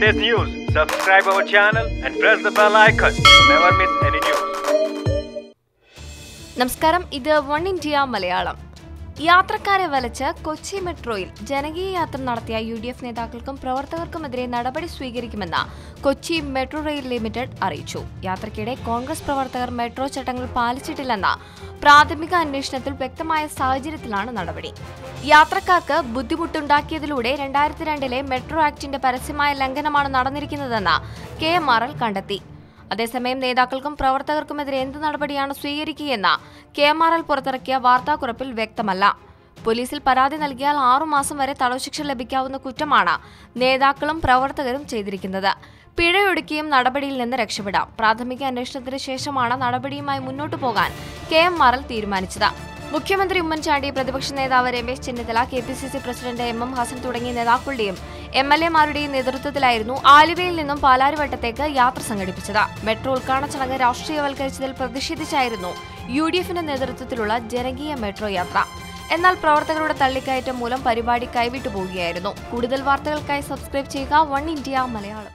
latest news, subscribe our channel and press the bell icon to never miss any news. നമസ്കാരം, ഇത് one India Malayalam. യാത്രക്കാരെ വലച്ച് കൊച്ചി മെട്രോയിൽ ജനകീയ യാത്ര നടത്തിയ UDF നേതാക്കൾക്കും പ്രവർത്തകർക്കുമെതിരെ നടപടി സ്വീകരിക്കുമെന്ന് കൊച്ചി മെട്രോ റെയിൽ ലിമിറ്റഡ് അറിയിച്ചു. യാത്രയ്ക്കിടെ കോൺഗ്രസ് പ്രവർത്തകർ മെട്രോ ചട്ടങ്ങൾ പാലിച്ചിട്ടില്ലെന്ന പ്രാഥമിക അന്വേഷണത്തിൽ വ്യക്തമായ സാഹചര്യത്തിലാണ് നടപടി. യാത്രക്കാർക്ക് ബുദ്ധിമുട്ടുണ്ടാക്കിയതിലൂടെ 2002 മെട്രോ ആക്ടിന്റെ പരസ്യമായ ലംഘനമാണ് നടന്നിരിക്കുന്നതെന്ന് KMRL കണ്ടെത്തി. അതേസമയം നേതാക്കൾക്കും പ്രവർത്തകർക്കുമെതിരെ എന്ത് നടപടിയാണ് സ്വീകരിക്കുകയെന്ന് KMRL പുറത്തിറക്കിയ വാർത്താക്കുറിപ്പിൽ വ്യക്തമല്ല. പോലീസിൽ പരാതി നൽകിയാൽ 6 മാസം വരെ തടവ് ശിക്ഷ ലഭിക്കാവുന്ന കുറ്റമാണ് നേതാക്കളും പ്രവർത്തകരും ചെയ്തിരിക്കുന്നത്. പിഴയൊടുക്കിയും നടപടിയിൽ നിന്ന് രക്ഷപ്പെടാം. പ്രാഥമിക അന്വേഷണത്തിന് ശേഷമാണ് നടപടിയുമായി മുന്നോട്ടു പോകാൻ KMRL തീരുമാനിച്ചത്. മുഖ്യമന്ത്രി ഉമ്മൻചാണ്ടി, പ്രതിപക്ഷ നേതാവ് Ramesh Chennithala, KPCC president MM Hasan തുടങ്ങിയ നേതാക്കളുടെയും MLA-മാരുടെയും നേതൃത്വത്തിലായിരുന്നു ആലുവയിൽ നിന്നും പാലാരിവട്ടത്തേക്ക് യാത്ര സംഘടിപ്പിച്ചത്. മെട്രോ ഉദ്ഘാടന ചടങ്ങ് രാഷ്ട്രീയവൽക്കരിച്ചതിൽ പ്രതിഷേധിച്ചായിരുന്നു UDF-ന്റെ നേതൃത്വത്തിലുള്ള ജനകീയ മെട്രോ യാത്ര. എന്നാൽ പ്രവർത്തകരുടെ തള്ളിക്കയറ്റം മൂലം പരിപാടി കൈവിട്ടുപോകുകയായിരുന്നു. കൂടുതൽ വാർത്തകൾക്കായി സബ്സ്ക്രൈബ് ചെയ്യുക വൺ ഇന്ത്യ മലയാളം.